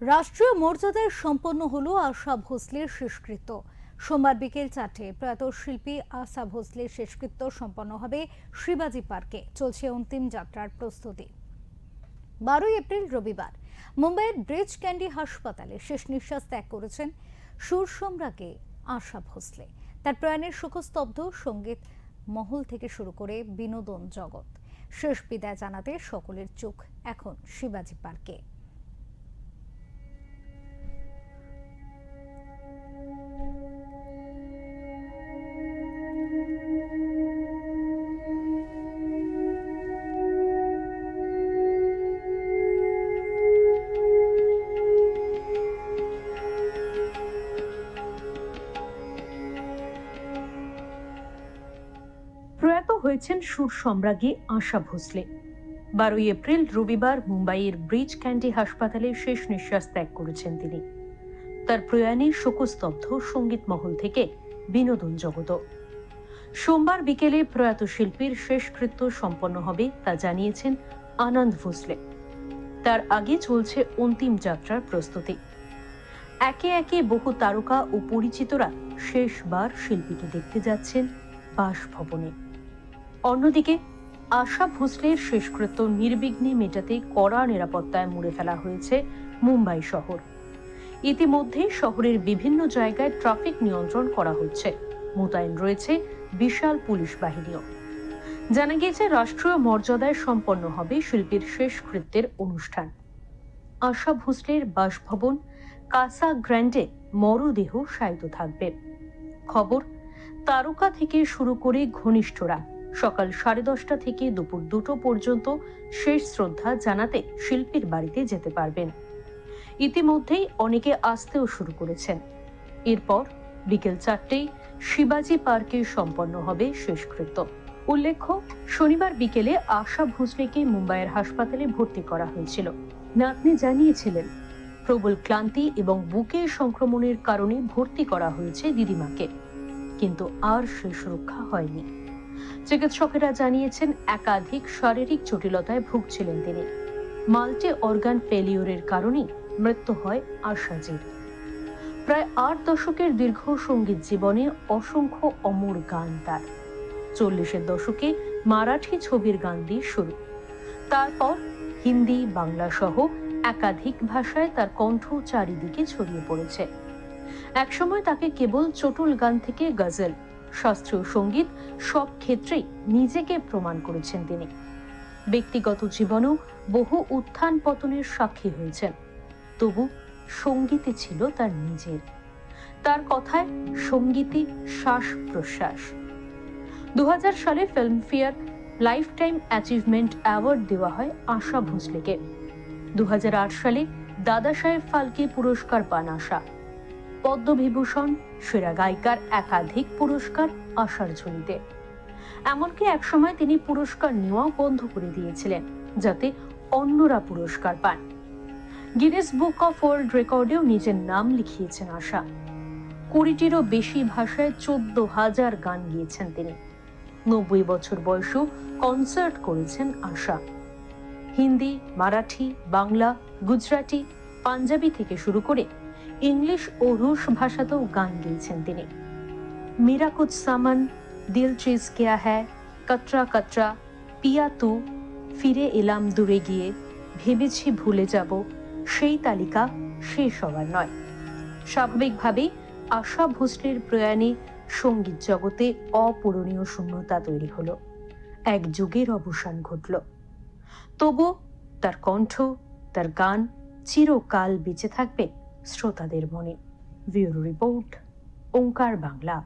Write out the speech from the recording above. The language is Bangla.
রাষ্ট্রীয় মর্যাদায় সম্পন্ন হলো আশা ভোসলের শেষকৃত্য। সোমবার বিকেল 4টায় প্রয়াত শিল্পী আশা ভোসলের শেষকৃত্য সম্পন্ন হবে শিবাজি পার্কে। চলছে অন্তিম যাত্রার প্রস্তুতি। 12 এপ্রিল রবিবার মুম্বাইয়ের ব্রিজ ক্যান্ডি হাসপাতালে শেষ নিঃশ্বাস ত্যাগ করেছেন সুর সম্রাজ্ঞী আশা ভোসলে। তার প্রয়াণের শোকস্তব্ধ সঙ্গীত মহল থেকে শুরু করে বিনোদন জগৎ। শেষ বিদায় জানাতে সকলের চোখ এখন শিবাজি পার্কে। প্রয়াত হয়েছেন সুর সম্রাজ্ঞী আশা ভোসলে। 12 এপ্রিল রবিবার মুম্বাইয়ের ব্রিজ ক্যান্ডি হাসপাতালে শেষ নিঃশ্বাস ত্যাগ করেছেন তিনি। তার প্রয়াণে শোকস্তব্ধ সঙ্গীত মহল থেকে বিনোদন জগৎ। সোমবার বিকেলে প্রয়াত শিল্পীর শেষকৃত্য সম্পন্ন হবে তা জানিয়েছেন আনন্দ ভোসলে। তার আগে চলছে অন্তিম যাত্রার প্রস্তুতি। একে একে বহু তারকা ও পরিচিতরা শেষবার শিল্পীকে দেখতে যাচ্ছেন বাসভবনে। অন্যদিকে আশা ভোসলের শেষকৃত্য নির্বিঘ্নে মেটাতে কড়া নিরাপত্তায় মুড়ে ফেলা হয়েছে মুম্বাই শহর। ইতিমধ্যে শহরের বিভিন্ন জায়গায় ট্রাফিক নিয়ন্ত্রণ করা হচ্ছে, মোতায়েন রয়েছে বিশাল পুলিশ বাহিনীও। জানা গিয়েছে রাষ্ট্রীয় মর্যাদায় সম্পন্ন হবে শিল্পীর শেষকৃত্যের অনুষ্ঠান। আশা ভোসলের বাসভবন কাসা গ্র্যান্ডে মরদেহ শায়িত থাকবে। খবর, তারকা থেকে শুরু করে ঘনিষ্ঠরা সকাল 10:30 থেকে দুপুর 2টো পর্যন্ত শেষ শ্রদ্ধা জানাতে শিল্পীর বাড়িতে যেতে পারবেন। ইতিমধ্যেই অনেকে আসতেও শুরু করেছেন। এরপর বিকেল 4টায় শিবাজি পার্কে সম্পন্ন হবে শেষকৃত্য। উল্লেখ্য, শনিবার বিকেলে আশা ভোসলেকে মুম্বাইয়ের হাসপাতালে ভর্তি করা হয়েছিল। নাতনি জানিয়েছিলেন, প্রবল ক্লান্তি এবং বুকের সংক্রমণের কারণে ভর্তি করা হয়েছে দিদিমাকে, কিন্তু আর শেষ রক্ষা হয়নি। চিকিৎসকেরা জানিয়েছেন একাধিক শারীরিক জটিলতায় ভুগছিলেন তিনি। মাল্টি অর্গান ফেলিওরের কারণে মৃত্যু হয় আশাজির। প্রায় 8 দশকের দীর্ঘ সঙ্গীত জীবনে অসংখ্য অমর গান তার। 40-এর দশকে মারাঠি ছবির গান দিয়ে শুরু। তারপর হিন্দি, বাংলা সহ একাধিক ভাষায় তার কণ্ঠ চারিদিকে ছড়িয়ে পড়েছে। একসময় তাকে কেবল চটুল গান থেকে গজল, শাস্ত্রীয় সঙ্গীত সব ক্ষেত্রেই নিজেকে প্রমাণ করেছেন তিনি। ব্যক্তিগত জীবনেও বহু উত্থান পতনের সাক্ষী হয়েছেন, তবু সঙ্গীতে ছিল তার নিজের। তার কথায় সঙ্গীতে শ্বাস প্রশ্বাস। 2000 সালে Filmfare life time achievement award দেওয়া হয় আশা ভোসলেকে। 2008 সালে দাদা সাহেব ফালকে পুরস্কার পান আশা। পদ্মবিভূষণ, সেরা গায়িকার একাধিক পুরস্কার আশার ঝুলিতে। এমনকি একসময় তিনি পুরস্কার নেওয়াও বন্ধ করে দিয়েছিলেন, যাতে অন্যরা পুরস্কার পান। গিনেস বুক অফ ওয়ার্ল্ড রেকর্ডেও নিজের নাম লিখিয়েছেন আশা। 20টিরও বেশি ভাষায় 14,000 গান গেয়েছেন তিনি। 90 বছর বয়সেও কনসার্ট করেছেন আশা। হিন্দি, মারাঠি, বাংলা, গুজরাটি, পাঞ্জাবি থেকে শুরু করে ইংলিশ ও রুশ ভাষাতেও গান গেয়েছেন তিনি। মেরা কুছ সামান, দিল চিজ কিয়া হ্যায়, কতরা কতরা, পিয়া তু, ফিরে এলাম দূরে গিয়ে, ভেবেছি ভুলে যাব, সেই তালিকা শেষ হওয়ার নয়। স্বাভাবিকভাবেই আশা ভোসলের প্রয়াণে সঙ্গীত জগতে অপূরণীয় শূন্যতা তৈরি হলো। এক যুগের অবসান ঘটল। তবু তার কণ্ঠ, তার গান চিরকাল বেঁচে থাকবে শ্রোতাদের মনে। ব্যুরো রিপোর্ট, ওঙ্কার বাংলা।